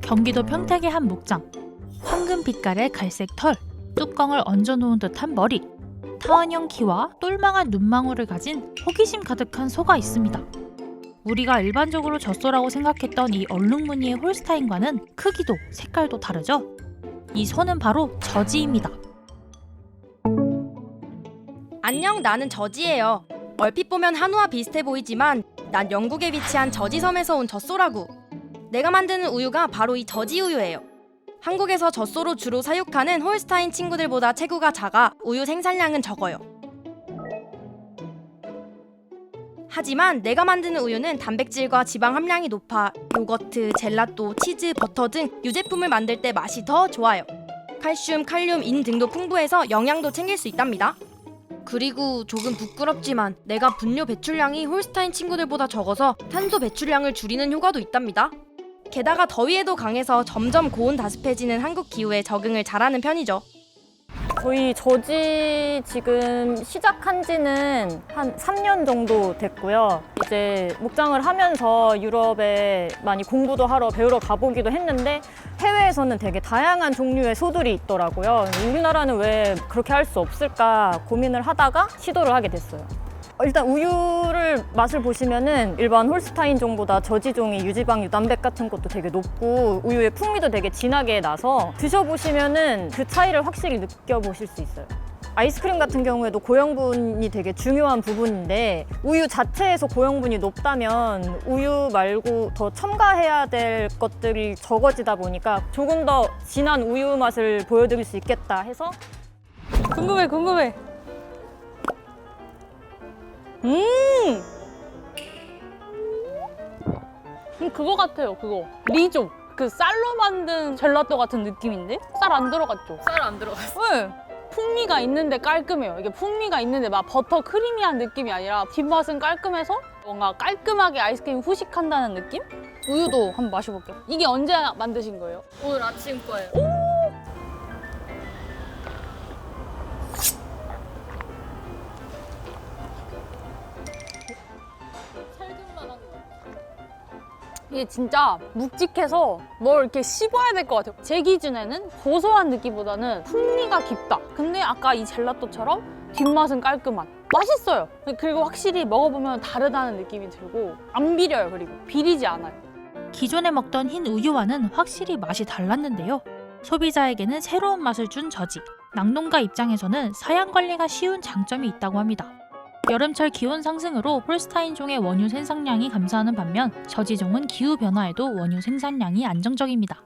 경기도 평택의 한 목장. 황금 빛깔의 갈색 털, 뚜껑을 얹어놓은 듯한 머리, 타원형 키와 똘망한 눈망울을 가진 호기심 가득한 소가 있습니다. 우리가 일반적으로 젖소라고 생각했던 이 얼룩무늬의 홀스타인과는 크기도 색깔도 다르죠? 이 소는 바로 저지입니다. 안녕, 나는 저지예요. 얼핏 보면 한우와 비슷해 보이지만 난 영국에 위치한 저지섬에서 온 젖소라고. 내가 만드는 우유가 바로 이 저지 우유예요. 한국에서 젖소로 주로 사육하는 홀스타인 친구들보다 체구가 작아 우유 생산량은 적어요. 하지만 내가 만드는 우유는 단백질과 지방 함량이 높아 요거트, 젤라또, 치즈, 버터 등 유제품을 만들 때 맛이 더 좋아요. 칼슘, 칼륨, 인 등도 풍부해서 영양도 챙길 수 있답니다. 그리고 조금 부끄럽지만 내가 분뇨 배출량이 홀스타인 친구들보다 적어서 탄소 배출량을 줄이는 효과도 있답니다. 게다가 더위에도 강해서 점점 고온다습해지는 한국 기후에 적응을 잘하는 편이죠. 저희 저지 지금 시작한 지는 한 3년 정도 됐고요. 이제 목장을 하면서 유럽에 많이 공부도 하러 배우러 가보기도 했는데 해외에서는 되게 다양한 종류의 소들이 있더라고요. 우리나라는 왜 그렇게 할 수 없을까 고민을 하다가 시도를 하게 됐어요. 일단 우유를 맛을 보시면은 일반 홀스타인 종보다 저지종이 유지방, 유단백 같은 것도 되게 높고 우유의 풍미도 되게 진하게 나서 드셔보시면은 그 차이를 확실히 느껴보실 수 있어요. 아이스크림 같은 경우에도 고형분이 되게 중요한 부분인데 우유 자체에서 고형분이 높다면 우유 말고 더 첨가해야 될 것들이 적어지다 보니까 조금 더 진한 우유 맛을 보여드릴 수 있겠다 해서 궁금해. 그거 같아요. 그거 리조 그 쌀로 만든 젤라또 같은 느낌인데 쌀 안 들어갔죠? 쌀 안 들어갔어. 네. 풍미가 있는데 깔끔해요. 이게 풍미가 있는데 막 버터 크리미한 느낌이 아니라 뒷맛은 깔끔해서 뭔가 깔끔하게 아이스크림 후식한다는 느낌? 우유도 한번 마셔볼게요. 이게 언제 만드신 거예요? 오늘 아침 거예요. 이게 진짜 묵직해서 뭘 이렇게 씹어야 될 것 같아요. 제 기준에는 고소한 느낌보다는 풍미가 깊다. 근데 아까 이 젤라또처럼 뒷맛은 깔끔한. 맛있어요. 그리고 확실히 먹어보면 다르다는 느낌이 들고 안 비려요. 그리고 비리지 않아요. 기존에 먹던 흰 우유와는 확실히 맛이 달랐는데요. 소비자에게는 새로운 맛을 준 저지. 낙농가 입장에서는 사양 관리가 쉬운 장점이 있다고 합니다. 여름철 기온 상승으로 홀스타인종의 원유 생산량이 감소하는 반면 저지종은 기후 변화에도 원유 생산량이 안정적입니다.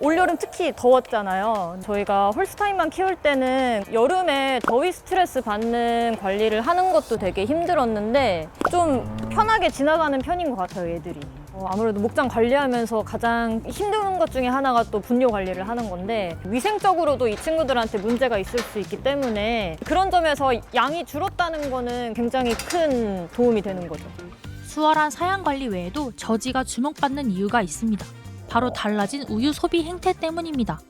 올여름 특히 더웠잖아요. 저희가 홀스타인만 키울 때는 여름에 더위 스트레스 받는 관리를 하는 것도 되게 힘들었는데 좀 편하게 지나가는 편인 것 같아요, 얘들이. 아무래도 목장 관리하면서 가장 힘든 것 중에 하나가 또 분뇨 관리를 하는 건데 위생적으로도 이 친구들한테 문제가 있을 수 있기 때문에 그런 점에서 양이 줄었다는 거는 굉장히 큰 도움이 되는 거죠. 수월한 사양 관리 외에도 저지가 주목받는 이유가 있습니다. 바로 달라진 우유 소비 행태 때문입니다.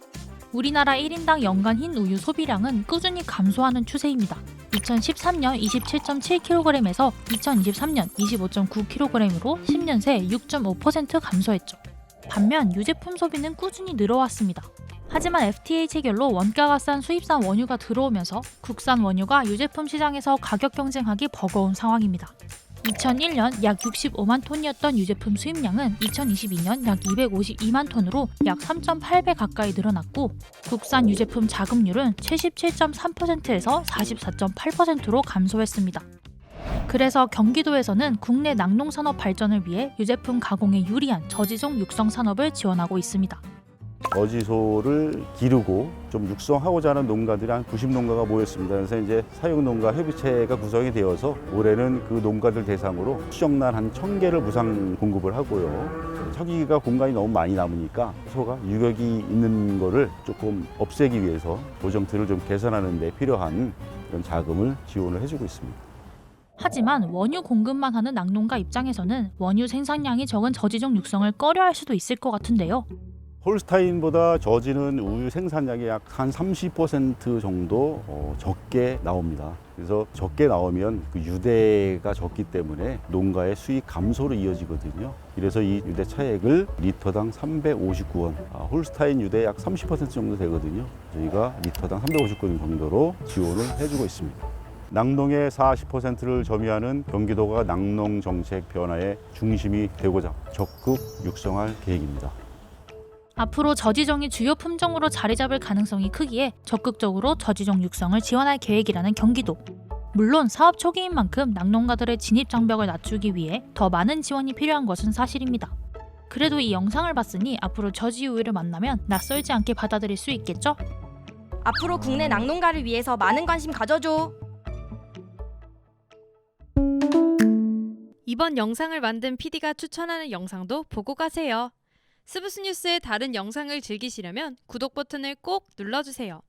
우리나라 1인당 연간 흰 우유 소비량은 꾸준히 감소하는 추세입니다. 2013년 27.7kg에서 2023년 25.9kg으로 10년 새 6.5% 감소했죠. 반면 유제품 소비는 꾸준히 늘어왔습니다. 하지만 FTA 체결로 원가가 싼 수입산 원유가 들어오면서 국산 원유가 유제품 시장에서 가격 경쟁하기 버거운 상황입니다. 2001년 약 65만 톤이었던 유제품 수입량은 2022년 약 252만 톤으로 약 3.8배 가까이 늘어났고 국산 유제품 자급률은 77.3%에서 44.8%로 감소했습니다. 그래서 경기도에서는 국내 낙농산업 발전을 위해 유제품 가공에 유리한 저지종 육성 산업을 지원하고 있습니다. 저지소를 기르고 좀 육성하고자 하는 농가들이 한 90농가가 모였습니다. 그래서 이제 사육농가 협의체가 구성이 되어서 올해는 그 농가들 대상으로 수정란 한 1000개를 무상 공급을 하고요. 척이가 공간이 너무 많이 남으니까 소가 유격이 있는 거를 조금 없애기 위해서 보정틀을 좀 개선하는 데 필요한 그런 자금을 지원을 해주고 있습니다. 하지만 원유 공급만 하는 낙농가 입장에서는 원유 생산량이 적은 저지종 육성을 꺼려할 수도 있을 것 같은데요. 홀스타인보다 저지는 우유 생산량이 약 한 30% 정도 적게 나옵니다. 그래서 적게 나오면 그 유대가 적기 때문에 농가의 수익 감소로 이어지거든요. 그래서 이 유대 차액을 리터당 359원, 홀스타인 유대 약 30% 정도 되거든요. 저희가 리터당 359원 정도로 지원을 해주고 있습니다. 낙농의 40%를 점유하는 경기도가 낙농 정책 변화의 중심이 되고자 적극 육성할 계획입니다. 앞으로 저지종이 주요 품종으로 자리 잡을 가능성이 크기에 적극적으로 저지종 육성을 지원할 계획이라는 경기도. 물론 사업 초기인 만큼 낙농가들의 진입 장벽을 낮추기 위해 더 많은 지원이 필요한 것은 사실입니다. 그래도 이 영상을 봤으니 앞으로 저지 우유를 만나면 낯설지 않게 받아들일 수 있겠죠? 앞으로 국내 낙농가를 위해서 많은 관심 가져줘. 이번 영상을 만든 PD가 추천하는 영상도 보고 가세요. 스브스 뉴스의 다른 영상을 즐기시려면 구독 버튼을 꼭 눌러주세요.